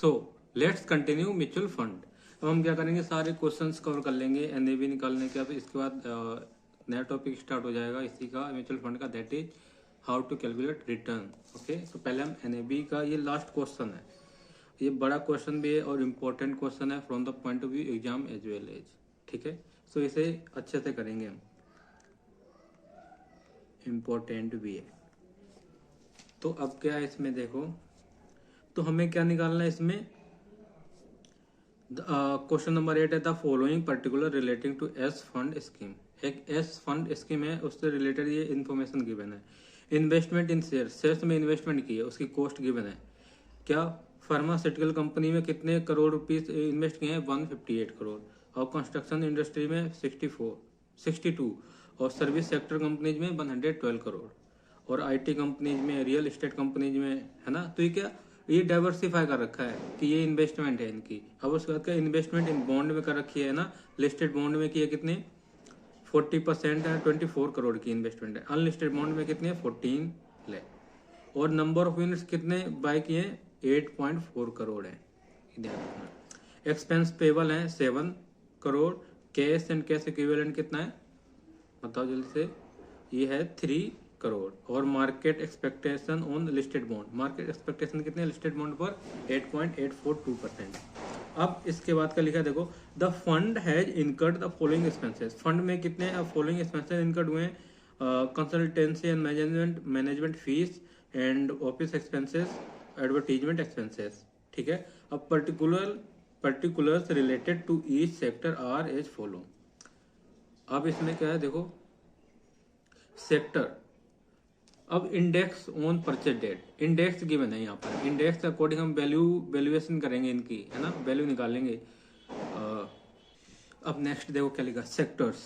So let's continue mutual fund. अब हम क्या करेंगे, सारे क्वेश्चंस कवर कर लेंगे एनएवी निकालने के। अब इसके बाद नया टॉपिक स्टार्ट हो जाएगा इसी का, म्यूचुअल फंड का, that is how to calculate return. Okay, तो पहले हम एनएवी का, ये लास्ट क्वेश्चन है, ये बड़ा क्वेश्चन भी है और इम्पोर्टेंट क्वेश्चन है from the point of view exam as well as. ठीक है, सो इसे अच्छे से करेंगे हम, इम्पोर्टेंट भी है। तो अब क्या है इसमें देखो, तो हमें क्या निकालना है इसमें, क्वेश्चन नंबर 8 है the following particular relating to S fund scheme. एक एस फंड स्कीम है, उससे रिलेटेड ये इन्फॉर्मेशन गिवन है। इन्वेस्टमेंट इन शेयर, शेयर्स में इन्वेस्टमेंट की है, उसकी कॉस्ट गिवन है। क्या फार्मास्यूटिकल कंपनी में कितने करोड़ रुपीस इन्वेस्ट किए हैं, 158 करोड़। और कंस्ट्रक्शन इंडस्ट्री में 62 और सर्विस सेक्टर कंपनीज में 112 करोड़ और आईटी कंपनीज में, रियल एस्टेट कंपनीज में, है ना। तो ये क्या, ये डाइवर्सिफाई कर रखा है कि ये इन्वेस्टमेंट है इनकी। अब उसके बाद क्या, इन्वेस्टमेंट इन बॉन्ड में कर रखी है ना, लिस्टेड बॉन्ड में की है कितनी, 40% है, 24 करोड़ की इन्वेस्टमेंट है। अनलिस्टेड बॉन्ड में कितने, 14 लाख। और नंबर ऑफ यूनिट्स कितने बाय किए, 8.4 करोड़ है, ध्यान रखना। एक्सपेंस पेबल है 7 crore. Cash and cash equivalent कितना है, बताओ जल्दी से, ये है 3 करोड़। और market expectation on listed bond, market expectation कितने लिस्टेड बॉन्ड पर, 8.842%। अब इसके बाद का लिखा देखो, the fund has incurred the following expenses. Fund में कितने फॉलोइंग एक्सपेंसेस इनकर्ड हुए हैं, consultancy and management fees and office expenses, advertisement expenses. ठीक है, अब particulars related to each sector are as follow. अब इसमें क्या है देखो, सेक्टर, अब index on purchase date, index given है यहाँ पर। इंडेक्स के अकॉर्डिंग हम वैल्यूएशन करेंगे इनकी, है ना, वैल्यू निकालेंगे। अब नेक्स्ट देखो क्या लिखा, sectors,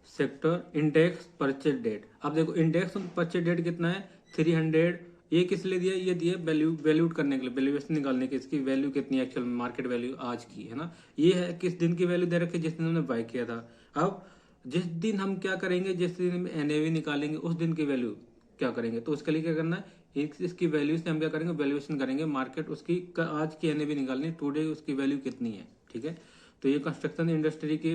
sector index purchase date. अब देखो इंडेक्स ऑन परचेज डेट कितना है, 300। ये किस लिए दिया, ये दिया वैल्यूट करने के लिए, वैल्यूएशन निकालने की, इसकी वैल्यू कितनी है, एक्चुअल मार्केट वैल्यू आज की, है ना। ये है किस दिन की वैल्यू दे रखी है, जिस दिन हमने बाय किया था। अब जिस दिन हम क्या करेंगे, जिस दिन एनएवी निकालेंगे उस दिन की वैल्यू क्या करेंगे, तो उसके लिए क्या करना है, इसकी वैल्यू से हम क्या करेंगे, वैल्यूएशन करेंगे मार्केट उसकी, आज की एनएवी निकालनी, टुडे उसकी वैल्यू कितनी है। ठीक है, तो ये कंस्ट्रक्शन इंडस्ट्री की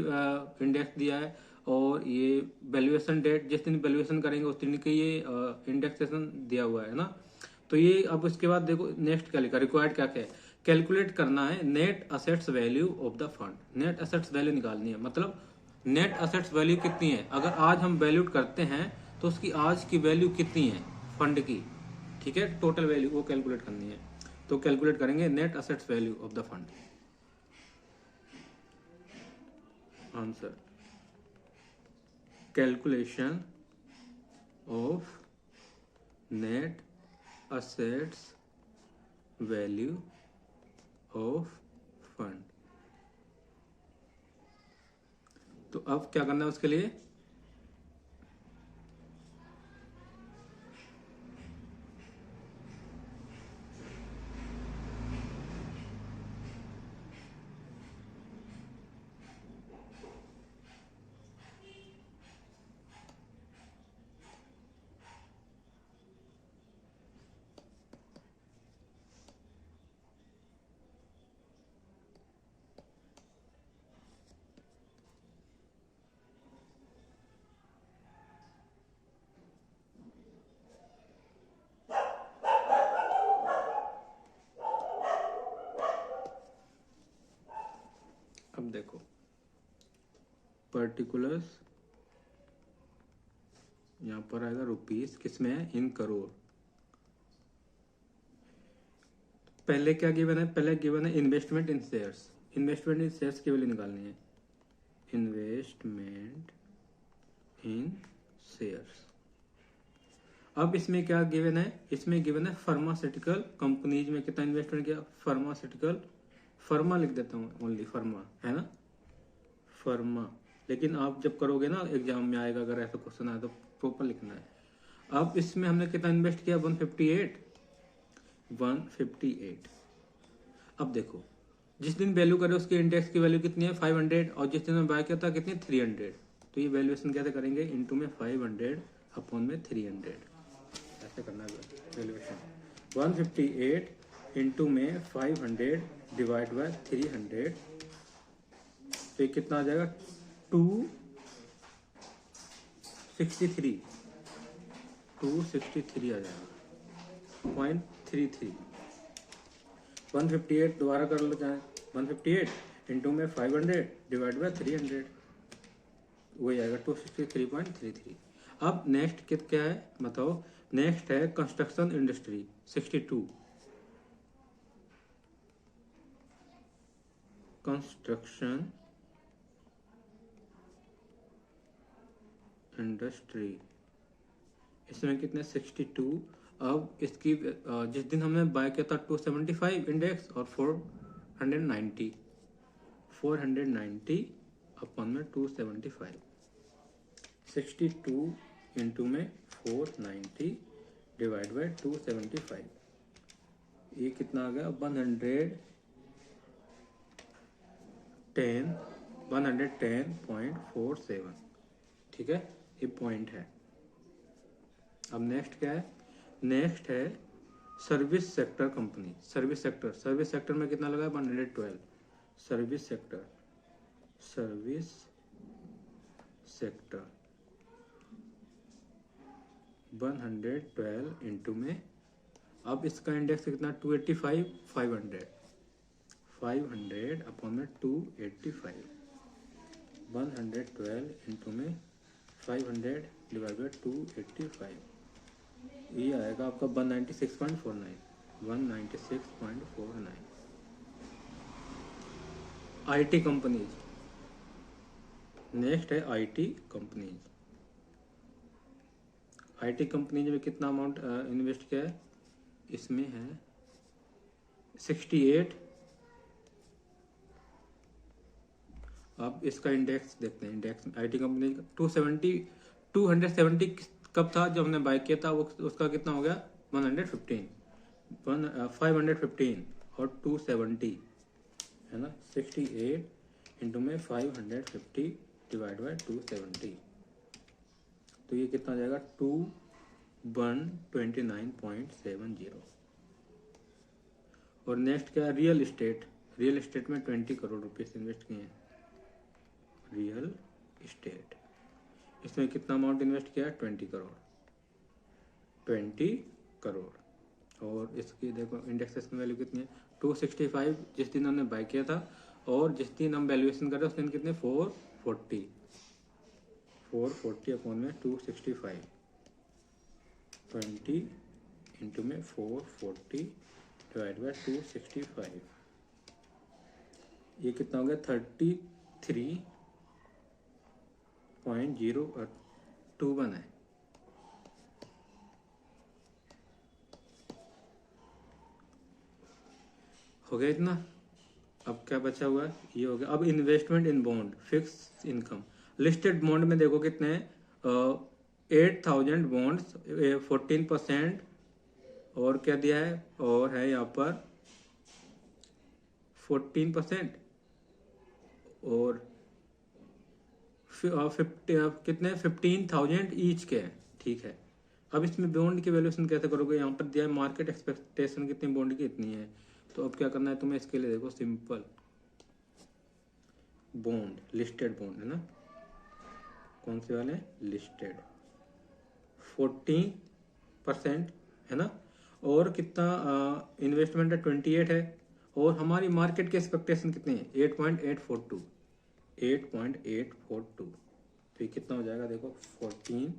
इंडेक्स दिया है और ये वैल्यूएशन डेट, जिस दिन वैल्यूएशन करेंगे उस दिन की ये इंडेक्सेशन दिया हुआ है ना। तो ये, अब उसके बाद देखो नेक्स्ट क्या लिखा, रिक्वायर्ड क्या क्या है, कैलकुलेट करना है net assets value of the fund. Net assets value निकालनी है, मतलब नेट असेट्स वैल्यू कितनी है, अगर आज हम वैल्यूट करते हैं तो उसकी आज की वैल्यू कितनी है फंड की। ठीक है, टोटल वैल्यू वो कैलकुलेट करनी है, तो कैलकुलेट करेंगे net assets value of the fund. Answer, calculation of net assets value of fund. तो अब क्या करना है उसके लिए, अब देखो पर्टिकुलर्स, यहां पर आएगा रुपीस, किसमें है, इन करोड़। पहले क्या गिवन है, पहले गिवन है इन्वेस्टमेंट इन शेयर्स। इन्वेस्टमेंट इन शेयर्स की वैल्यू निकालनी है, इन्वेस्टमेंट इन शेयर्स। अब इसमें क्या गिवन है, इसमें गिवन है फार्मास्यूटिकल कंपनीज में कितना इन्वेस्टमेंट किया, फार्मास्यूटिकल, फर्मा लिख देता हूँ ओनली, फर्मा है ना, फर्मा। लेकिन आप जब करोगे ना एग्जाम में आएगा, अगर ऐसा क्वेश्चन आया तो प्रॉपर लिखना है। अब इसमें हमने कितना इन्वेस्ट किया, 158। अब देखो जिस दिन वैल्यू करे उसके इंडेक्स की वैल्यू कितनी है, 500, और जिस दिन में बाय किया था कितनी, 300। तो ये वैल्यूएशन कैसे करेंगे, इनटू में 500 अपॉन में 300, ऐसे करना है वैल्यूएशन। 158 इंटू में 500 डिवाइड बाय 300, तो ये कितना आ जाएगा 263 आ जाएगा 0.33। 158 दोबारा कर लो चाहे, 158 इंटू में 500 डिवाइड बाय 300, वही आएगा 263.33। अब नेक्स्ट क्या है बताओ। नेक्स्ट है कंस्ट्रक्शन इंडस्ट्री 62। कंस्ट्रक्शन इंडस्ट्री, इसमें कितने 62। अब इसकी जिस दिन हमने बाय किया था 275 इंडेक्स और 490 अपन में 275, 62 इंटू में 490 डिवाइड बाय 275, ये कितना आ गया 110.47। ठीक है, ये पॉइंट है। अब नेक्स्ट क्या है, नेक्स्ट है service sector company. Service sector में कितना लगा 112। सर्विस सेक्टर 112 इंटू में, अब इसका इंडेक्स कितना 285, 500 अपॉन में 285, 112 इंटू में 500 डिवाइड बाई 285, ये आएगा आपका 196.49। आईटी कंपनीज, नेक्स्ट है आईटी कंपनीज में कितना अमाउंट इन्वेस्ट किया है, इसमें है 68। अब इसका इंडेक्स देखते हैं। इंडेक्स आईटी कंपनी का 270 कब था जब हमने बाय किया था, वो उसका कितना हो गया 515 और 270 है ना। 68 इंटू में 550 डिवाइड बाय 270, तो ये कितना आ जाएगा 2129.70। और नेक्स्ट क्या है रियल एस्टेट में 20 करोड़ रुपीस इन्वेस्ट किए हैं। रियल एस्टेट, इसमें कितना अमाउंट इन्वेस्ट किया है 20 करोड़। और इसकी देखो इंडेक्सेशन वैल्यू कितनी है 265 जिस दिन हमने बाय किया था, और जिस दिन हम वैल्यूएशन कर रहे हैं उस दिन कितने 440 अपॉन में 265, 20 इंटू में 440 डिवाइड बाय 265, ये कितना हो गया 33.021 है। हो गया इतना। अब क्या बचा हुआ है, ये हो गया। अब investment in bond, fix income. Listed bond में देखो कितने हैं 8000 बॉन्ड्स 14%, और क्या दिया है, और है यहाँ पर 14%, और कितने 15,000 ईच के हैं। ठीक है, अब इसमें बॉन्ड की वैल्यूएशन कैसे करोगे, यहाँ पर दिया है मार्केट एक्सपेक्टेशन कितनी बॉन्ड की इतनी है, तो अब क्या करना है तुम्हें, इसके लिए देखो सिंपल, बॉन्ड लिस्टेड बॉन्ड है ना, कौन से वाले लिस्टेड 14% है ना, और कितना इन्वेस्टमेंट है 28 है, और हमारी मार्केट की एक्सपेक्टेशन कितनी है 8.842, तो ये कितना हो जाएगा देखो 14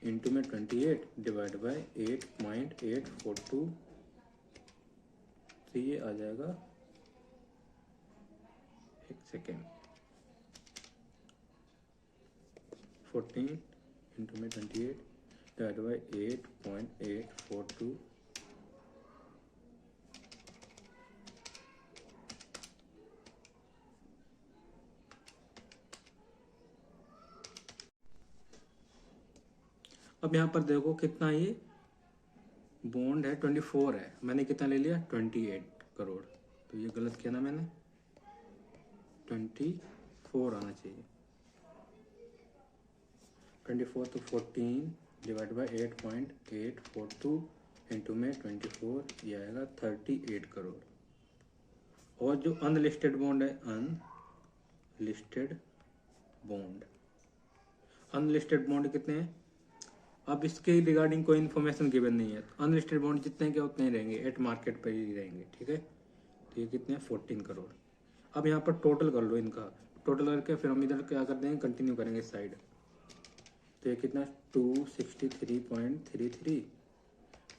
इंटू में 28 डिवाइड बाय 8.842, तो ये आ जाएगा, एक सेकेंड, 14 इंटू में 28 डिवाइड बाय 8.842, अब यहाँ पर देखो कितना ये बॉन्ड है 24 है, मैंने कितना ले लिया 28 करोड़, तो ये गलत किया ना मैंने, 24 आना चाहिए। 24 तो 14 डिवाइड बाई 8.842 इंटू में 24, ये आएगा 38 करोड़। और जो अनलिस्टेड बॉन्ड है, अनलिस्टेड बॉन्ड, अनलिस्टेड बॉन्ड कितने हैं? अब इसके रिगार्डिंग कोई इन्फॉर्मेशन गिवन नहीं है, तो अनलिस्टेड बॉन्ड जितने हैं क्या उतने ही रहेंगे, एट मार्केट पर ही रहेंगे। ठीक है, तो ये कितने हैं? 14 करोड़। अब यहाँ पर टोटल कर लो इनका, टोटल करके फिर हम इधर क्या कर देंगे, कंटिन्यू करेंगे इस साइड। तो ये कितना? 263.33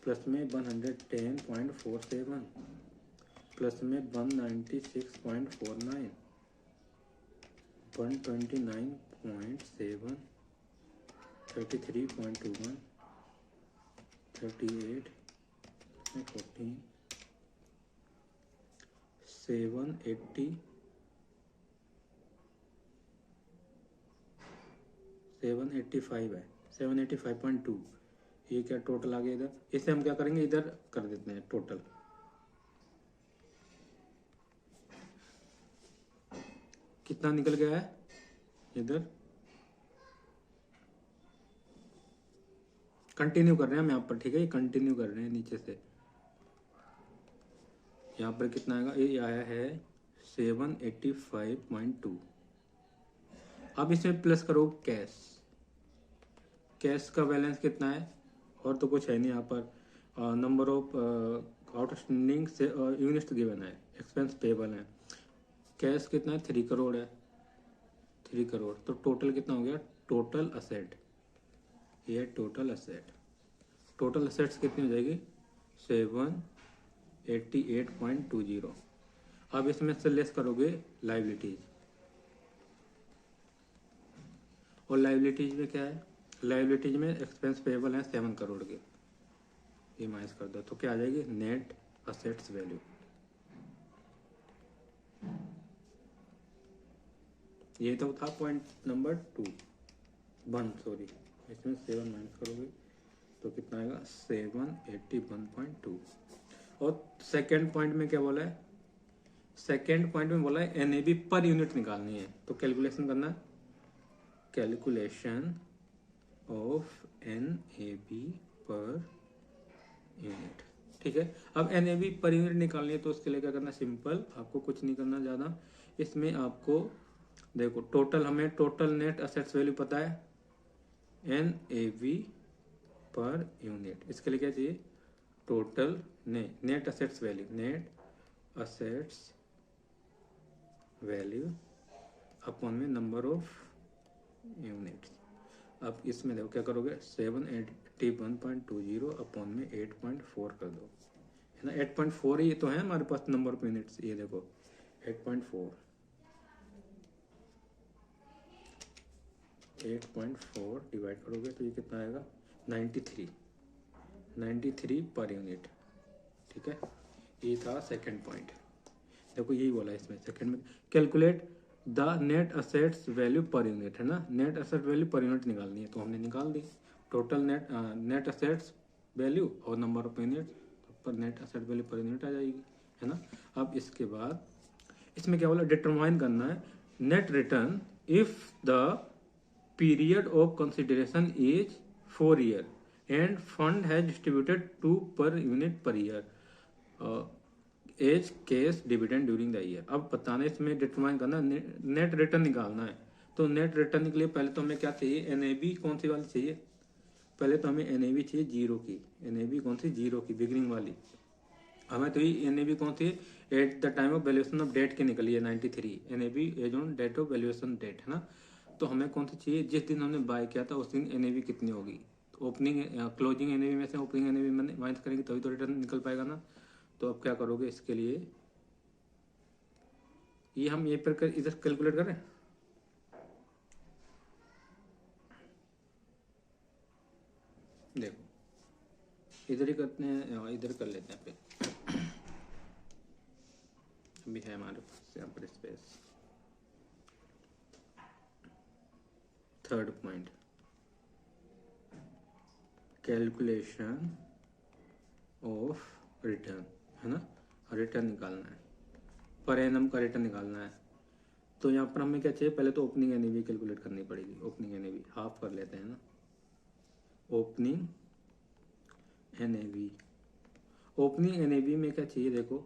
प्लस में 110.47 प्लस में 196.49 129.7 33.21 38 14 780 785 है, 785.2। ये क्या टोटल आ गया इधर, इसे हम क्या करेंगे, इधर कर देते हैं टोटल। कितना निकल गया है इधर, कंटिन्यू कर रहे हैं हम यहाँ पर। ठीक है, कंटिन्यू कर रहे हैं नीचे से। यहाँ पर कितना आएगा, ये आया है 785.2। अब इसमें प्लस करो कैश, कैश का बैलेंस कितना है, और तो कुछ है नहीं यहाँ पर। नंबर ऑफ आउटस्टैंडिंग से यूनिट्स गिवन है, एक्सपेंस पेबल है। कैश कितना है? 3 करोड़ है, 3 करोड़। तो टोटल कितना हो गया, टोटल असेट, ये टोटल असेट, टोटल असेट्स कितनी हो जाएगी? 788.20। अब इसमें से लेस करोगे लाइबिलिटीज, और लाइबिलिटीज में क्या है, लाइबिलिटीज में एक्सपेंस पेबल है 7 करोड़ के, ये माइनस कर दो तो क्या आ जाएगी, नेट असेट्स वैल्यू। ये तो था पॉइंट नंबर 1, सॉरी, इसमें 7 माइनस करोगे तो कितना आएगा, 781.2। और सेकेंड पॉइंट में क्या बोला है, सेकेंड पॉइंट में बोला है एनएबी पर यूनिट निकालनी है, तो कैलकुलेशन करना है, calculation of NAB per unit. ठीक है, अब एनएबी पर यूनिट निकालनी है तो उसके लिए क्या करना, सिंपल, आपको कुछ नहीं करना ज़्यादा। इसमें आपको देखो टोटल, हमें टोटल नेट असेट्स वैल्यू पता है, एनएबी पर यूनिट। इसके लिए क्या चाहिए, total net assets value, net assets value upon में नंबर ऑफ यूनिट्स। अब इसमें देखो क्या करोगे, 781.20 अपॉन में 8.4 कर दो, है ना। 8.4 ही तो है हमारे पास नंबर ऑफ यूनिट्स, ये देखो 8.4 डिवाइड करोगे तो ये कितना आएगा, 93 पर यूनिट। ठीक है, ये था सेकंड पॉइंट। देखो यही बोला इसमें सेकंड में, calculate the net assets value per unit, है ना। Net asset value per unit निकालनी है तो हमने निकाल दी, टोटल नेट असेट्स वैल्यू और नंबर ऑफ यूनिट पर net asset value per unit आ जाएगी, है ना। अब इसके बाद इसमें क्या बोला, डिटरमाइन करना है net return if the period of consideration is 4 year and fund has distributed 2 per unit per year as cash dividend during the year. अब बताना, इसमें डिटरमाइन करना, नेट रिटर्न निकालना है। तो नेट रिटर्न के लिए पहले तो हमें क्या चाहिए, एनएबी कौन सी वाली चाहिए, पहले तो हमें एनएबी चाहिए 0 की, एनएबी कौन सी, 0 की, बिगिनिंग वाली। हमें तो ये एनएबी कौन सी, at the time of valuation of date की निकली है 93, NAV as on date of valuation date, है ना। तो हमें कौन सी चाहिए, जिस दिन हमने बाय किया था उस दिन एनएबी कितनी होगी। तो ओपनिंग क्लोजिंग एनएबी में से ओपनिंग एनएबी माइनस करेंगे तभी तो रिटर्न निकल पाएगा ना। तो अब क्या करोगे, इसके लिए ये हम ये पर इधर कैलकुलेट करें, देखो इधर ही करते हैं, इधर कर लेते हैं फिर, अभी है हमारे पास यहाँ पर space. Third point, calculation of return, है ना, रिटर्न निकालना है, पर एनम का रिटर्न निकालना है। तो यहाँ पर हमें क्या चाहिए, पहले तो ओपनिंग एनएवी कैलकुलेट करनी पड़ेगी। ओपनिंग एनएवी हाफ कर लेते हैं ना, ओपनिंग एनएवी ओपनिंग एनएवी में क्या चाहिए, देखो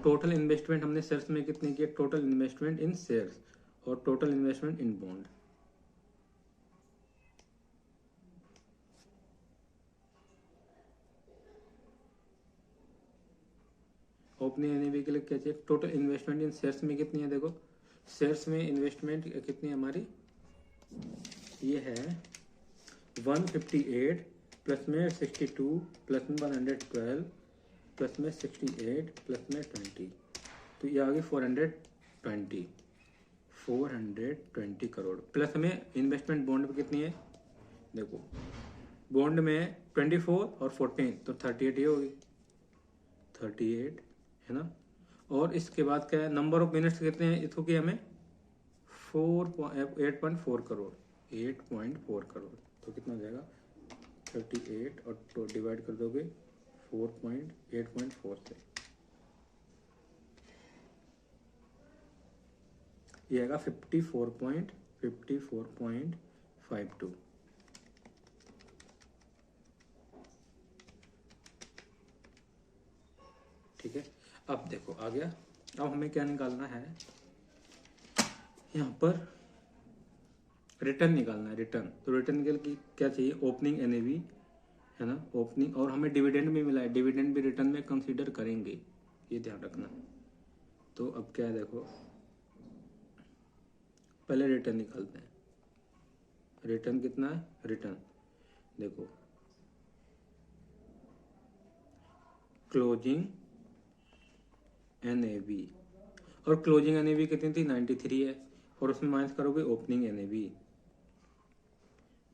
टोटल इन्वेस्टमेंट हमने शेयर्स में कितनी की, टोटल इन्वेस्टमेंट इन शेयर्स और total investment in bond. Opening NAV के लिए क्या चाहिए, टोटल इन्वेस्टमेंट इन शेयर्स में कितनी है, देखो शेयर्स में इन्वेस्टमेंट कितनी है हमारी, ये है 158 प्लस में 62 प्लस में 112 प्लस में 68 प्लस में 20, तो ये आ गई 420 करोड़। प्लस में इन्वेस्टमेंट बॉन्ड में कितनी है, देखो बॉन्ड में 24 और 14 तो 38 ये होगी, 38 है ना। और इसके बाद क्या है, नंबर ऑफ मिनट्स कितने हैं इसको कि हमें 8.4 करोड़, 8.4 करोड़, तो कितना हो जाएगा 38 और तो डिवाइड कर दोगे 8.4 से, ये आएगा 54.52। ठीक है, अब देखो आ गया। अब हमें क्या निकालना है, यहाँ पर रिटर्न निकालना है, रिटर्न। तो रिटर्न के लिए क्या चाहिए, ओपनिंग एनएवी है ना, ओपनिंग, और हमें डिविडेंड भी मिला है, डिविडेंड भी रिटर्न में कंसीडर करेंगे, ये ध्यान रखना। तो अब क्या है, देखो पहले रिटर्न निकालते हैं। रिटर्न कितना है, रिटर्न देखो क्लोजिंग एनएवी, और क्लोजिंग एनएवी कितनी थी 93 है, और उसमें माइनस करोगे ओपनिंग एनएवी,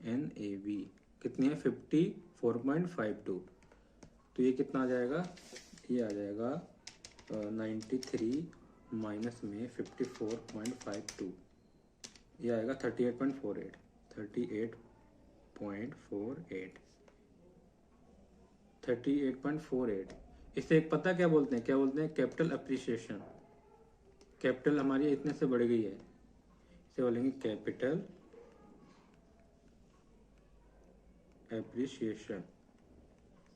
एनएवी कितनी है 54.52, तो ये कितना आ जाएगा, ये आ जाएगा 93 माइनस में 54.52, ये आएगा 38.48, 38.48। इसे एक पता क्या बोलते हैं, क्या बोलते हैं, कैपिटल अप्रिसिएशन। कैपिटल हमारी इतने से बढ़ गई है, इसे बोलेंगे कैपिटल एप्रिसिएशन,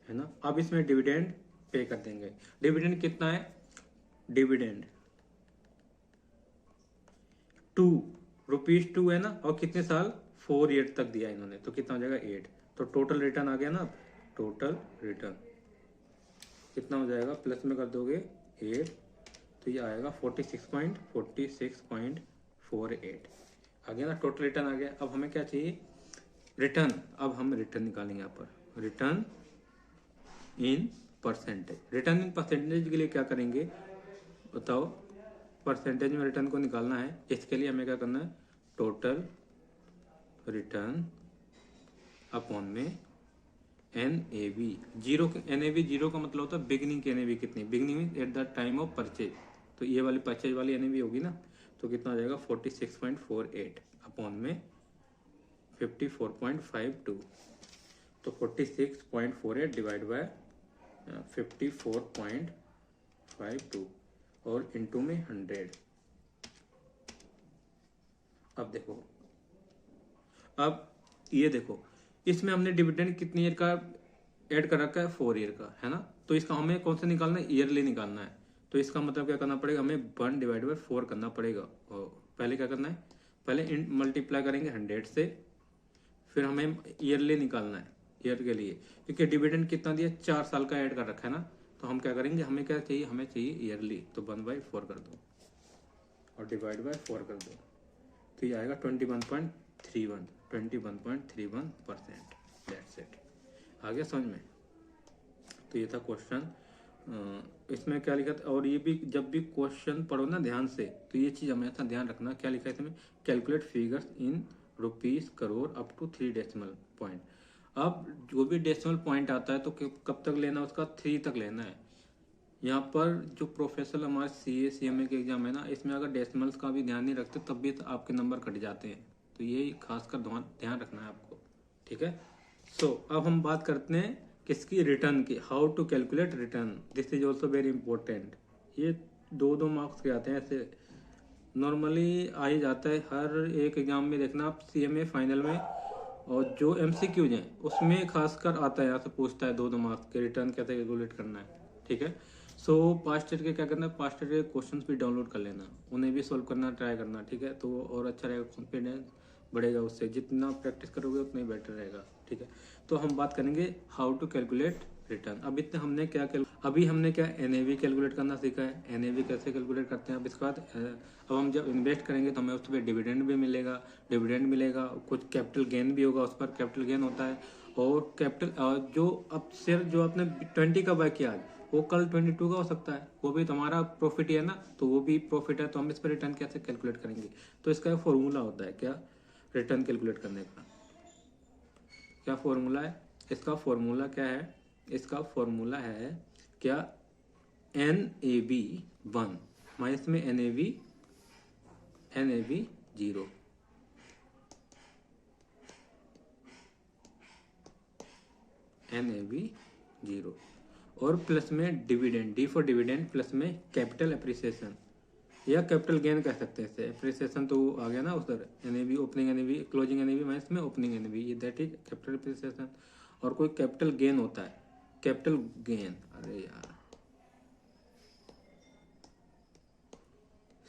है ना। अब इसमें डिविडेंड पे कर देंगे। डिविडेंड कितना है, डिविडेंड 2 रुपीज 2 है ना, और कितने साल 4 ईयर तक दिया इन्होंने, तो कितना हो जाएगा 8। तो टोटल रिटर्न आ गया ना, टोटल रिटर्न कितना हो जाएगा, प्लस में कर दोगे 8, तो ये आएगा 46.48 आ गया ना, टोटल रिटर्न आ गया। अब हमें क्या चाहिए, रिटर्न। अब हम रिटर्न निकालेंगे यहाँ पर, return in percentage. Return in percentage के लिए क्या करेंगे बताओ, परसेंटेज में रिटर्न को निकालना है, इसके लिए हमें क्या करना है, टोटल रिटर्न अपॉन में एनएवी। एनएवी जीरो का मतलब होता है बिगनिंग की एनएवी कितनी, beginning eight the time of purchase, तो ये वाली परचेज वाली एनएवी होगी ना, तो कितना आ जाएगा 46.48 अपॉन में 54.52, तो 46.48 डिवाइड बाय 54.52 और इनटू में 100। अब देखो, अब ये देखो इसमें हमने डिविडेंड कितनी ईयर का ऐड कर रखा है, 4 ईयर का, है ना। तो इसका हमें कौन सा निकालना है, ईयरली निकालना है। तो इसका मतलब क्या करना पड़ेगा, हमें 1 डिवाइड बाई 4 करना पड़ेगा। और पहले क्या करना है, पहले मल्टीप्लाई करेंगे 100 से, फिर हमें ईयरली निकालना है, ईयर के लिए, क्योंकि डिविडेंड कितना दिया 4 साल का ऐड कर रखा है ना। तो हम क्या करेंगे, हमें क्या चाहिए, हमें चाहिए ईयरली, तो 1/4 कर दो और डिवाइड बाय 4 कर दो, तो ये आएगा 21.31%। That's it. आ गया समझ में। तो ये था क्वेश्चन। इसमें क्या लिखा था, और ये भी जब भी क्वेश्चन पढ़ो ना ध्यान से, तो ये चीज़ हमेशा ध्यान रखना, क्या लिखा है इसमें, calculate figures in rupees crore up to 3 decimal point. अब जो भी डेसिमल पॉइंट आता है तो कब तक लेना, उसका 3 तक लेना है। यहाँ पर जो प्रोफेशनल हमारे CA CMA के एग्जाम है ना, इसमें अगर डेसिमल्स का भी ध्यान नहीं रखते तब भी तो आपके नंबर कट जाते हैं, तो ये खासकर ध्यान रखना है आपको, ठीक है। सो अब हम बात करते हैं किसकी, रिटर्न की। How to calculate return, this is also very important. ये 2 मार्क्स के आते हैं, ऐसे नॉर्मली आ ही जाता है हर एक एग्जाम में। देखना आप CMA फाइनल में, और जो MCQs हैं उसमें खासकर आता है, यहाँ से पूछता है 2 मार्क्स के, रिटर्न कैसे कैलकुलेट करना है। ठीक है। सो पास्ट ईयर के क्या करना है, पास्ट ईयर के क्वेश्चंस भी डाउनलोड कर लेना, उन्हें भी सोल्व करना ट्राई करना, ठीक है। तो और अच्छा रहेगा, कॉन्फिडेंस बढ़ेगा उससे, जितना प्रैक्टिस करोगे उतना ही बेटर रहेगा, ठीक है। तो हम बात करेंगे हाउ टू कैलकुलेट रिटर्न। अभी हमने क्या एनएवी कैलकुलेट करना सीखा है, एनएवी कैसे कैलकुलेट करते हैं। अब इसके बाद अब हम जब इन्वेस्ट करेंगे तो हमें उस पर डिविडेंड भी मिलेगा, कुछ कैपिटल गेन भी होगा, उस पर कैपिटल गेन होता है। और कैपिटल जो अब शेयर जो आपने 20 का बाय किया वो कल 22 का हो सकता है, वो भी तुम्हारा प्रॉफिट ही है ना, तो वो भी प्रॉफिट है। तो हम इस पर रिटर्न कैसे कैलकुलेट करेंगे, तो इसका फॉर्मूला होता है क्या, रिटर्न कैलकुलेट करने का क्या फॉर्मूला है। इसका फॉर्मूला क्या है, इसका फॉर्मूला है क्या, NAV 1 माइनस में NAV 0, NAV 0 और प्लस में dividend, D for dividend, plus में कैपिटल एप्रिसिएशन या कैपिटल गेन कह सकते हैं इसे, एप्रिसिएशन तो आ गया ना उधर, NAV opening NAV closing NAV minus में ओपनिंग NAV, ये दैट इज कैपिटल एप्रिसिएशन। और कोई कैपिटल गेन होता है, कैपिटल गेन, अरे यार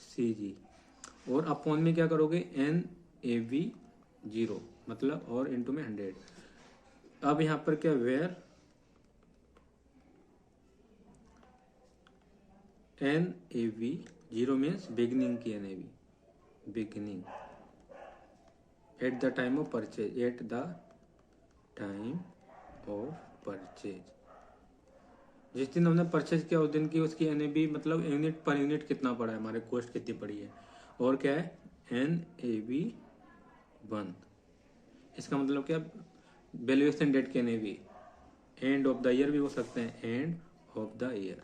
CG, और अपॉन में क्या करोगे NAV 0 मतलब और इनटू में 100। अब यहाँ पर क्या, वेयर NAV 0 मीन्स बिगनिंग की NAV, beginning eight the time of purchase, eight the time of purchase, जिस दिन हमने परचेज किया उस दिन की उसकी NAV मतलब यूनिट पर यूनिट कितना पड़ा है, हमारे कॉस्ट कितनी पड़ी है। और क्या है NAV 1, इसका मतलब क्या, वैल्यूएशन डेट के NAV, end of the year भी हो सकते हैं, end of the year,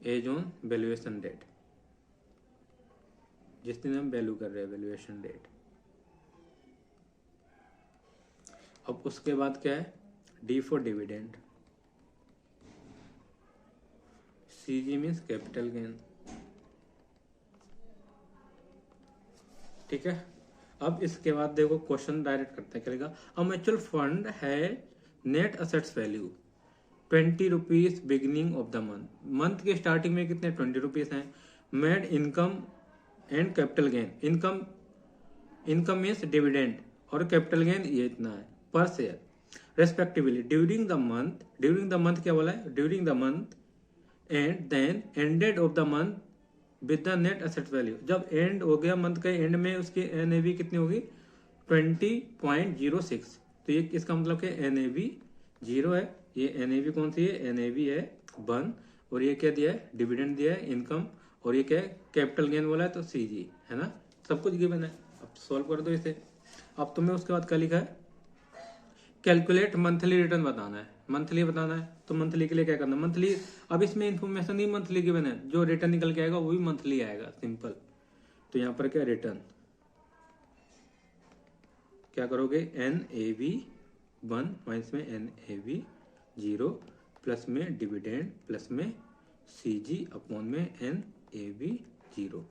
as on valuation date, जिस दिन हम वैल्यू कर रहे हैं, वैल्यूएशन डेट। अब उसके बाद क्या है, D for dividend, CG means capital gain, ठीक है। अब इसके बाद देखो क्वेश्चन डायरेक्ट करते हैं, क्या, अ म्यूचुअल फंड है net assets value 20 rupees beginning of the month, month के स्टार्टिंग में कितने 20 रुपीज हैं, made income and capital gain, income means dividend और कैपिटल गेन ये इतना है per share respectively during the month क्या बोला है, during the month and then ended of the month with the net asset value, जब end हो गया मंथ के एंड में उसकी NAV कितनी होगी 20.06। तो ये इसका मतलब कि NAV 0 है, ये NAV कौन सी है, NAV है 1, और ये क्या दिया है, डिविडेंड दिया है, इनकम, और ये क्या है कैपिटल गेन बोला है, तो CG है ना, सब कुछ गिवन है। अब सॉल्व कर दो इसे। अब तुम्हें उसके बाद क्या लिखा है, कैलकुलेट मंथली रिटर्न बताना है, मंथली बताना है। तो मंथली के लिए क्या करना है, मंथली, अब इसमें इंफॉर्मेशन ही मंथली गिवन है, जो रिटर्न निकल के आएगा वो भी मंथली आएगा, सिंपल। तो यहाँ पर क्या, रिटर्न क्या करोगे, NAV 1 माइनस में NAV 0 प्लस में डिविडेंड प्लस में CG अपॉन में NAV 0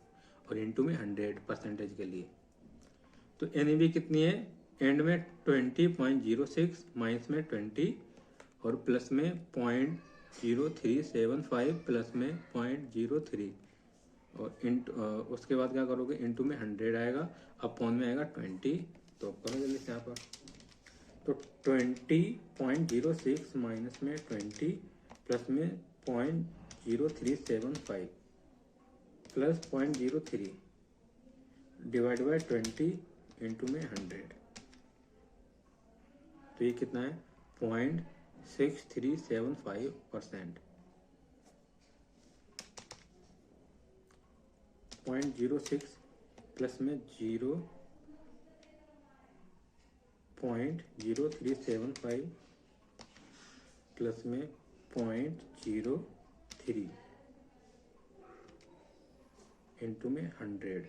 और इनटू में 100% के लिए। तो NAV कितनी है एंड में 20.06 माइनस में 20 और प्लस में 0.0375 प्लस में 0.03 और उसके बाद क्या करोगे, इनटू में 100 आएगा, अपॉन में आएगा 20। तो करो जल्दी से यहाँ पर, तो 20.06 माइनस में 20 प्लस में 0.0375 प्लस 0.03 डिवाइड बाय 20 इंटू में 100, तो ये कितना है 0.6375%, 0.06 प्लस में 0.0375 प्लस में 0.03 इंटू में 100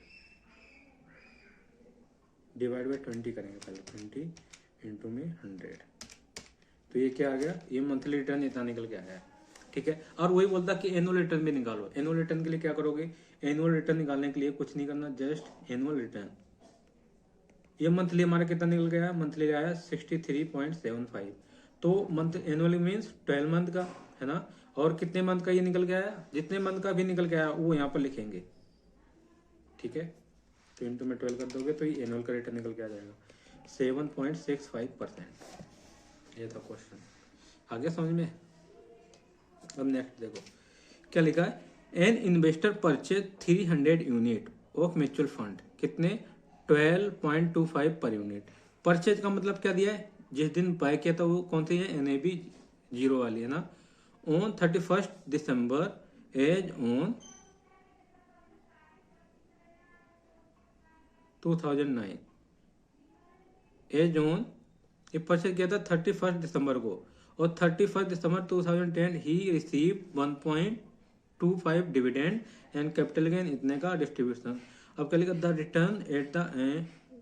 डिवाइड बाई 20 करेंगे पहले, 20 इंटू में 100। तो ये क्या आ गया, ये मंथली रिटर्न इतना निकल के आया है, ठीक है। और वही बोलता कि एनुअल रिटर्न भी निकालो। एनुअल रिटर्न के लिए क्या करोगे, एनुअल रिटर्न निकालने के लिए कुछ नहीं करना, जस्ट एनुअल रिटर्न ये मंथली हमारा कितना निकल गया, मंथली आया 63.75। तो मंथ एनुअली मीन्स 12 मंथ का है ना। और कितने मंथ का ये निकल गया है, जितने मंथ का भी निकल गया वो यहाँ पर लिखेंगे, ठीक है। तो इंटू में 12 कर दोगे तो ये एनुअल का रिटर्न निकल के आ जाएगा 7.65%। ये था क्वेश्चन, आगे समझ में। अब नेक्स्ट देखो क्या लिखा है, an investor purchase 300 unit of mutual fund, कितने 12.25 पर यूनिट। परचेज का मतलब क्या दिया है, जिस दिन बाय किया था वो कौन सी है, NAV 0 वाली है ना। On 31 December as on 2009, as on, ये परचेज किया था 31 दिसंबर को, और 31 दिसंबर 2010 ही receive 1.25 dividend and capital gain इतने का डिस्ट्रीब्यूशन। अब क्या लिखा, द रिटर्न एट द,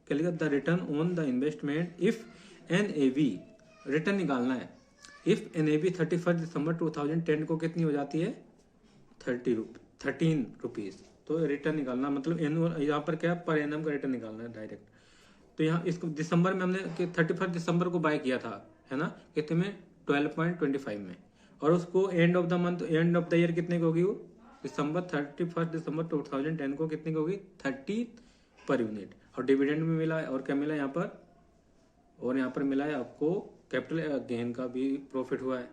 क्या लिखा, the return on the investment if NAV, return निकालना है, इफ NAV 31 दिसंबर 2010 को कितनी हो जाती है 13 रुपीज। तो रिटर्न निकालना मतलब एनुअल, यहाँ पर क्या पर एनम का रिटर्न निकालना है डायरेक्ट। तो यहाँ इसको दिसंबर में हमने 31 दिसंबर को बाय किया था है ना, कितने में 12.25 में, और उसको and of the month, and of the year कितने की होगी वो, दिसंबर 31 दिसंबर 2010 को कितने की होगी 30 पर यूनिट। और डिविडेंड में मिला है, और क्या मिला है यहाँ पर, और यहाँ पर मिला है आपको कैपिटल गेन का भी प्रॉफिट हुआ है।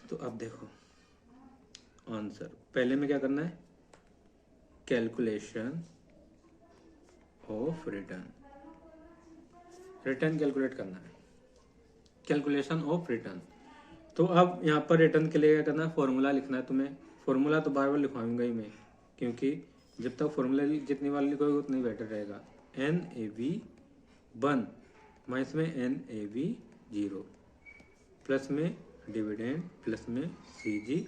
तो अब देखो आंसर, पहले में क्या करना है, calculation of return, return calculate करना है, कैलकुलेशन ऑफ रिटर्न। तो अब यहाँ पर रिटर्न के लिए क्या करना है, फॉर्मूला लिखना है तुम्हें। फॉर्मूला तो बार बार लिखवाऊंगा ही मैं, क्योंकि जब तक फॉर्मूला जितनी बार लिखोगे उतनी बेटर रहेगा। NAV 1 माइनस में NAV 0 प्लस में डिविडेंड प्लस में CG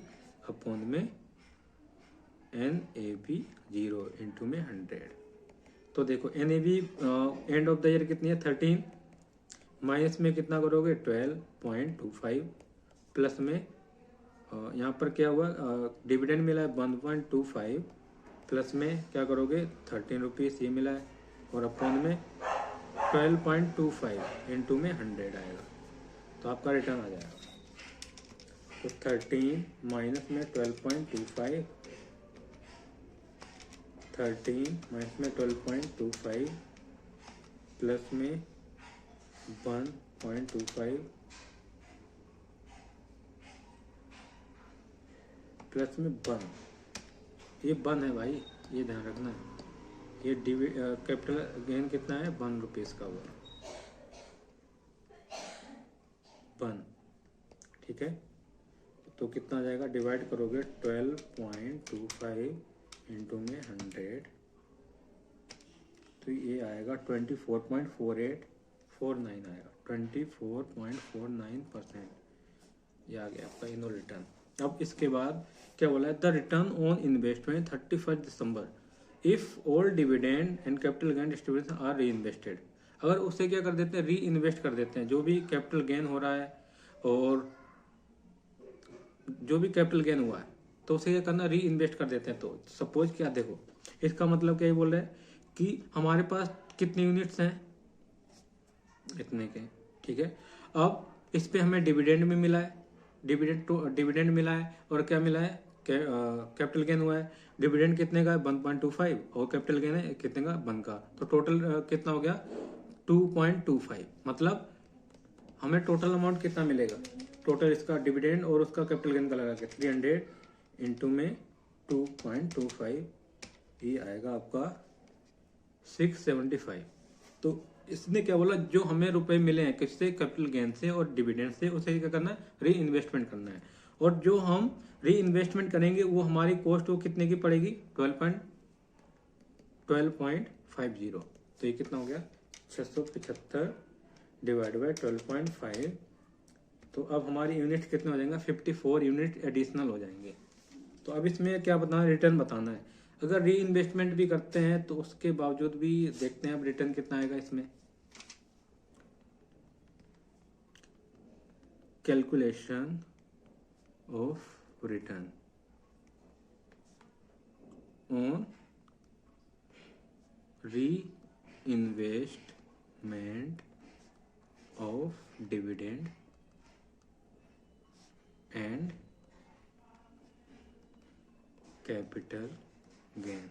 अपॉन में NAV 0 इंटू में 100। तो देखो NAV end of the year कितनी है 13, माइनस में कितना करोगे 12.25, प्लस में यहाँ पर क्या हुआ, डिविडेंड मिला है 1.25, प्लस में क्या करोगे 13 रुपीज़ ये मिला है, और अपॉन में 12.25 इंटू में 100 आएगा, तो आपका रिटर्न आ जाएगा। तो 13 माइनस में 12.25, 13 माइनस में 12.25 प्लस में 1.25 प्लस में 1, ये 1 है भाई, ये ध्यान रखना है। ये कैपिटल गेन कितना है 1 रुपीज़ का हुआ 1, ठीक है। तो कितना आ जाएगा, डिवाइड करोगे 12.25 इंटू में 100, तो ये आएगा 24.4849 आएगा, 24.49%। ये आ गया आपका इनो रिटर्न। अब इसके बाद क्या बोला है, the return on investment 31 December if all dividend and capital gain distribution are reinvested. अगर उसे क्या कर देते हैं, री इन्वेस्ट कर देते हैं, जो भी कैपिटल गेन हो रहा है और जो भी कैपिटल गेन हुआ है तो उसे क्या करना, री इन्वेस्ट कर देते हैं। तो सपोज क्या देखो, इसका मतलब क्या ही बोल रहे हैं कि हमारे पास कितने यूनिट्स हैं, इतने के, ठीक है। अब इस पे हमें डिविडेंड में मिला है, डिविडेंड मिला है, और क्या मिला है, कैपिटल गेन हुआ है। डिविडेंड कितने का है 1.25, और कैपिटल गेन है कितने का 1 का, तो टोटल कितना हो गया 2.25। मतलब हमें टोटल अमाउंट कितना मिलेगा, टोटल इसका डिविडेंड और उसका कैपिटल गेन का लगा के 300 इंटू में 2.25, ये आएगा आपका 675। तो इसने क्या बोला, जो हमें रुपए मिले हैं किससे, कैपिटल गेन से और डिविडेंड से, उसे क्या करना है, री इन्वेस्टमेंट करना है। और जो हम री इन्वेस्टमेंट करेंगे वो हमारी कॉस्ट वो कितने की पड़ेगी 12.50। तो ये कितना हो गया 675 डिवाइड बाई 12.5। तो अब हमारी यूनिट कितने हो जाएंगे 54 यूनिट एडिशनल हो जाएंगे। तो अब इसमें क्या बताना है, रिटर्न बताना है। अगर री इन्वेस्टमेंट भी करते हैं तो उसके बावजूद भी देखते हैं अब रिटर्न कितना आएगा इसमें। कैलकुलेशन ऑफ रिटर्न ऑन री investment of dividend and capital gain.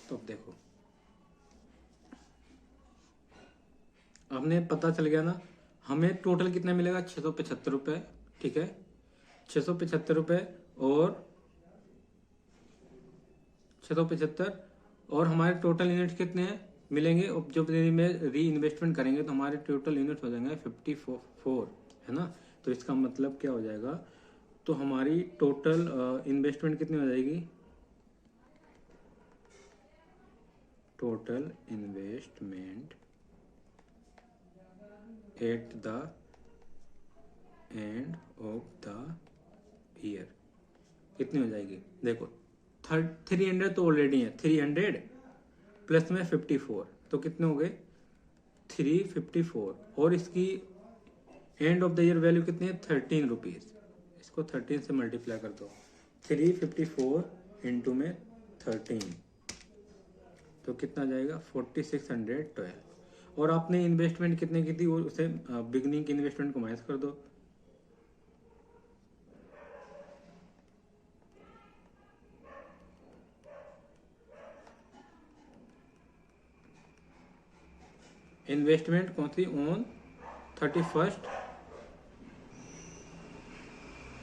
तो अब देखो, हमने पता चल गया ना, हमें टोटल कितना मिलेगा, 675 रुपये, ठीक है, 675 रुपये और 675, और हमारे टोटल यूनिट कितने हैं मिलेंगे, और जब में री इन्वेस्टमेंट करेंगे तो हमारे टोटल यूनिट हो जाएंगे 54, है ना। तो इसका मतलब क्या हो जाएगा, तो हमारी टोटल इन्वेस्टमेंट कितनी हो जाएगी, total investment at the end of the year कितनी हो जाएगी, देखो 300 तो ऑलरेडी है, 300 प्लस में 54, तो कितने हो गए 354, और इसकी and of the year value कितनी है 13 रुपीज़। इसको 13 से मल्टीप्लाई कर दो, 354 इंटू में 13, तो कितना जाएगा 4612। और आपने इन्वेस्टमेंट कितने की थी, वो उसे बिगनिंग की इन्वेस्टमेंट को माइनस कर दो, इन्वेस्टमेंट कौन सी ऑन 31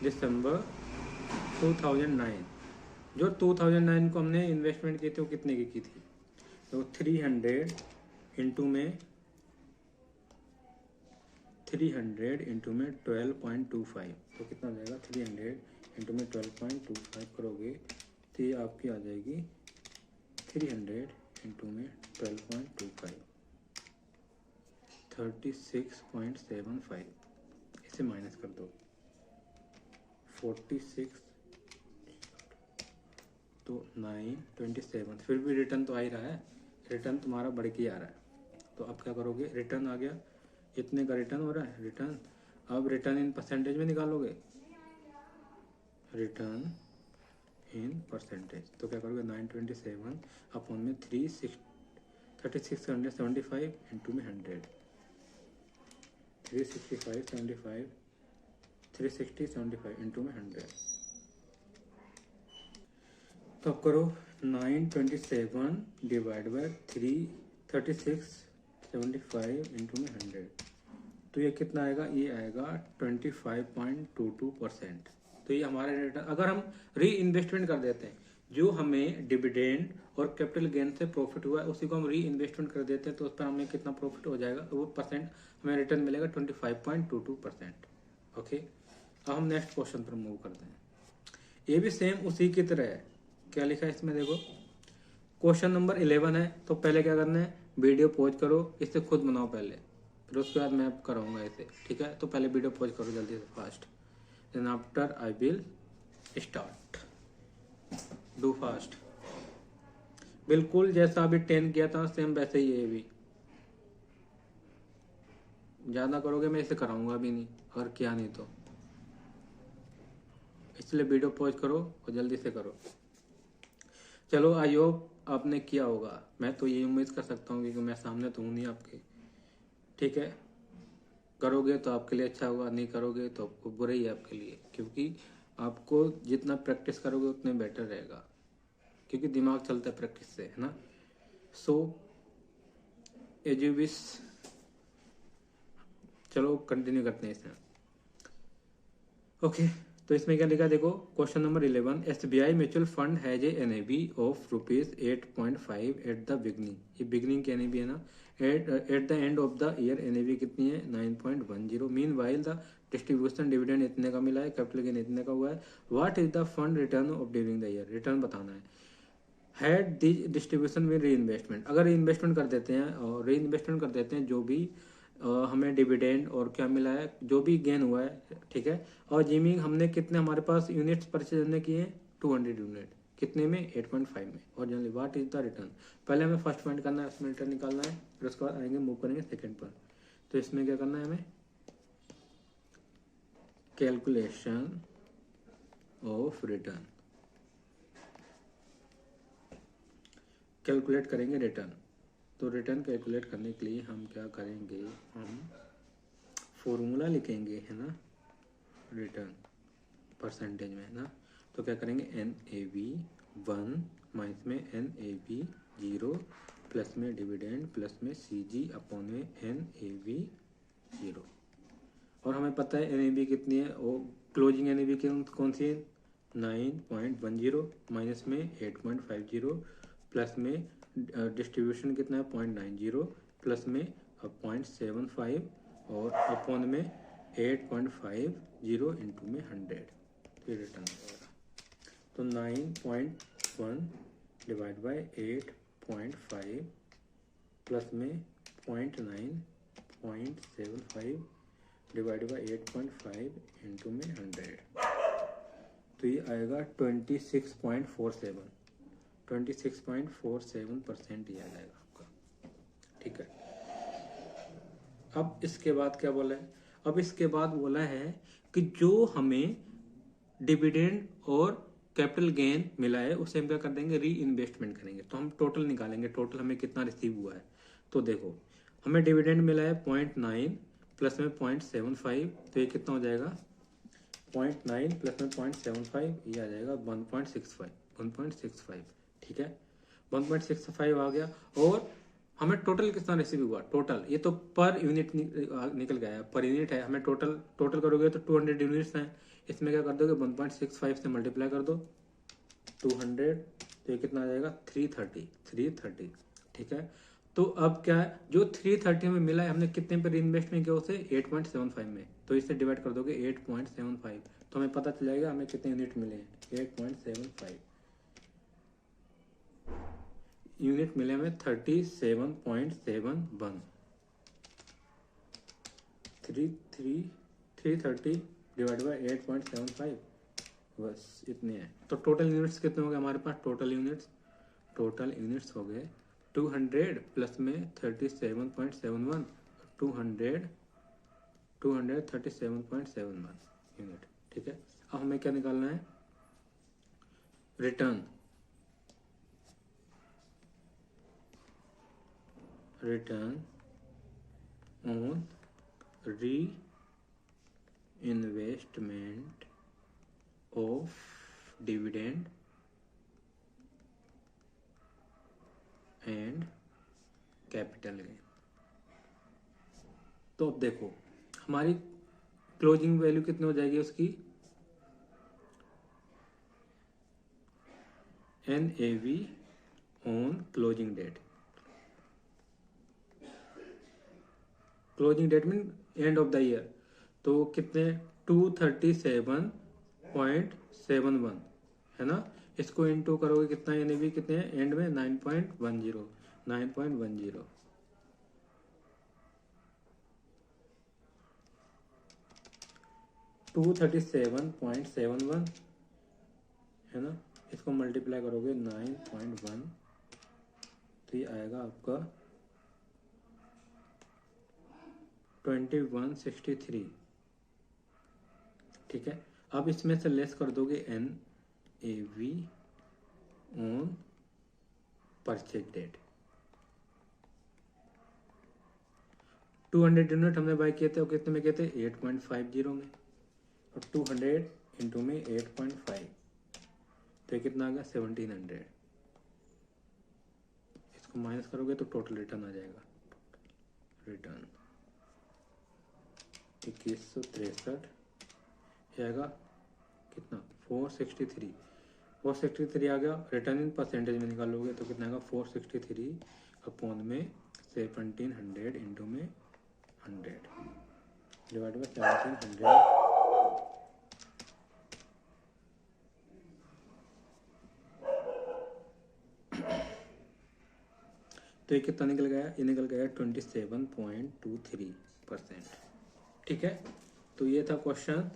दिसंबर 2009, जो 2009 को हमने इन्वेस्टमेंट की थी वो कितने की थी, तो 300 इंटू में 12.25, तो कितना हो जाएगा 300 इंटू में 12.25 करोगे तो ये आपकी आ जाएगी 300 इंटू में 12.25 36.75, इसे माइनस कर दो 46 तो 927, फिर भी रिटर्न तो आ ही रहा है, रिटर्न तुम्हारा बढ़ के आ रहा है। तो अब क्या करोगे, रिटर्न आ गया, इतने का रिटर्न हो रहा है रिटर्न, अब रिटर्न इन परसेंटेज में निकालोगे, रिटर्न इन परसेंटेज, तो क्या करोगे 927 अपॉन में 3675 इंटू में 100, 36075 इंटू में 100, तो अब करो 927 डिवाइड बाय 3675 इंटू में 100, तो ये कितना आएगा, ये आएगा 25.22%। तो ये हमारा रिटर्न, अगर हम री इन्वेस्टमेंट कर देते हैं, जो हमें डिविडेंड और कैपिटल गेन से प्रॉफिट हुआ है उसी को हम री इन्वेस्टमेंट कर देते हैं, तो उस पर हमें कितना प्रॉफिट हो जाएगा, वो परसेंट हमें रिटर्न मिलेगा 25.22%। ओके, अब हम नेक्स्ट क्वेश्चन पर मूव करते हैं। ये भी सेम उसी की तरह है, क्या लिखा है इसमें देखो, क्वेश्चन नंबर 11 है, तो पहले क्या करना है, वीडियो पॉज करो, इसे खुद बनाओ पहले, फिर उसके बाद मैं कराऊंगा इसे, ठीक है। तो पहले वीडियो पॉज करो जल्दी से fast, then after I will start, do fast, बिल्कुल जैसा अभी 10 किया था सेम वैसे ही ये भी, ज़्यादा करोगे मैं इसे कराऊंगा भी नहीं, और क्या नहीं तो, इसलिए वीडियो पॉज करो और जल्दी से करो। चलो आई होप आपने किया होगा, मैं तो ये उम्मीद कर सकता हूँ क्योंकि मैं सामने तो हूँ नहीं आपके, ठीक है। करोगे तो आपके लिए अच्छा होगा, नहीं करोगे तो आपको बुरा ही है आपके लिए, क्योंकि आपको जितना प्रैक्टिस करोगे उतने बेटर रहेगा, क्योंकि दिमाग चलता है प्रैक्टिस से, है ना। सो एज यू विश, चलो कंटिन्यू करते हैं इसमें। ओके, तो इसमें क्या लिखा देखो, question number 11, SBI mutual fund has a NAV of ₹8.5 at the beginning, ये बिगनिंग की NAV है ना, at the end of the year NAV कितनी है 9.10। Mean while the distribution dividend इतने का मिला है, कैपिटल गेन इतने का हुआ है, what is the fund return of during the year, return बताना है। हैड दी डिस्ट्रीब्यूशन में री इन्वेस्टमेंट, अगर री इन्वेस्टमेंट कर देते हैं और री इन्वेस्टमेंट कर देते हैं, जो भी हमें डिविडेंड और क्या मिला है, जो भी गेन हुआ है, ठीक है, और जिमिंग हमने कितने हमारे पास यूनिट्स परचेज हमने किए हैं 200 यूनिट, कितने में 8.5 में, और generally what is the return, पहले हमें फर्स्ट पॉइंट करना है, उसमें रिटर्न निकालना है, फिर उसके बाद आएंगे मूव करेंगे सेकेंड पर। तो इसमें क्या करना है हमें, कैलकुलेशन ऑफ रिटर्न, कैलकुलेट करेंगे रिटर्न। तो रिटर्न कैलकुलेट करने के लिए हम क्या करेंगे, हम फॉर्मूला लिखेंगे, है ना, रिटर्न परसेंटेज में, है ना। तो क्या करेंगे, NAV 1 माइनस में NAV 0 प्लस में डिविडेंड प्लस में CG अपॉन में NAV 0। और हमें पता है NAV कितनी है, वो क्लोजिंग NAV कौन सी है, 9.10 माइनस में 8.50 प्लस में डिस्ट्रीब्यूशन कितना है 0.90 प्लस में 0.75 और अपॉन में 8.50 इंटू में 100, तो ये रिटर्न हो जाएगा। तो 9.1 डिवाइड बाई 8.5 प्लस में 0.9.75 डिवाइड बाई 8.5 इंटू में 100, तो ये आएगा 26.47 26.47% ये आ जाएगा आपका। ठीक है, अब इसके बाद क्या बोला है, अब इसके बाद बोला है कि जो हमें डिविडेंड और कैपिटल गेन मिला है उसे हम क्या कर देंगे, री इन्वेस्टमेंट करेंगे। तो हम टोटल निकालेंगे, टोटल हमें कितना रिसीव हुआ है। तो देखो हमें डिविडेंड मिला है 0.9 प्लस में 0.75, तो ये कितना हो जाएगा, 0.9 प्लस में 0.75, ये आ जाएगा 1.65। ठीक है, 1.65 आ गया। और हमें टोटल कितना रिसीव हुआ, टोटल ये तो पर यूनिट निकल गया है, पर यूनिट है। हमें टोटल करोगे तो 200 यूनिट्स हैं, इसमें क्या कर दोगे 1.65 से मल्टीप्लाई कर दो 200, तो ये कितना आ जाएगा 330। ठीक है, तो अब क्या है, जो 330 में मिला है हमने कितने पर इन्वेस्टमेंट किया उसे 8.75 में, तो इसे डिवाइड कर दोगे 8.75, तो हमें पता चल जाएगा हमें कितने यूनिट मिले हैं, 8.75 यूनिट मिले हमें 37.71। 330 डिवाइड बाई 8.75, बस इतने हैं। तो टोटल यूनिट्स कितने हो गए हमारे पास, टोटल यूनिट्स हो गए 200 प्लस में 37.71, 237.71 यूनिट। ठीक है, अब हमें क्या निकालना है, रिटर्न ऑन री investment of dividend and capital gain. तो अब देखो हमारी क्लोजिंग वैल्यू कितनी हो जाएगी उसकी, NAV on closing date. Closing date mean end of the year, तो कितने 237.71 है ना। इसको इनटू करोगे कितना, NAV कितने हैं एंड में 9.10 237.71 है ना, इसको मल्टीप्लाई करोगे 9.1, तो ये आएगा आपका 2163। ठीक है, अब इसमें से लेस कर दोगे NAV on purchase date. 200 unit हमने बाय किए थे, और कितने में किए थे 8.50 में, और 200 इंटू में 8.5, तो कितना आ गया 1700। इसको माइनस करोगे तो टोटल रिटर्न आ जाएगा, रिटर्न 2163 आएगा कितना 463 आ गया। रिटर्न इन परसेंटेज में निकालोगे तो कितना आएगा 463 अपॉन में 1700 इंटू में 100 डिवाइड बाई 1700, तो ये कितना निकल गया, ये निकल गया 27.23%। ठीक है, तो ये था क्वेश्चन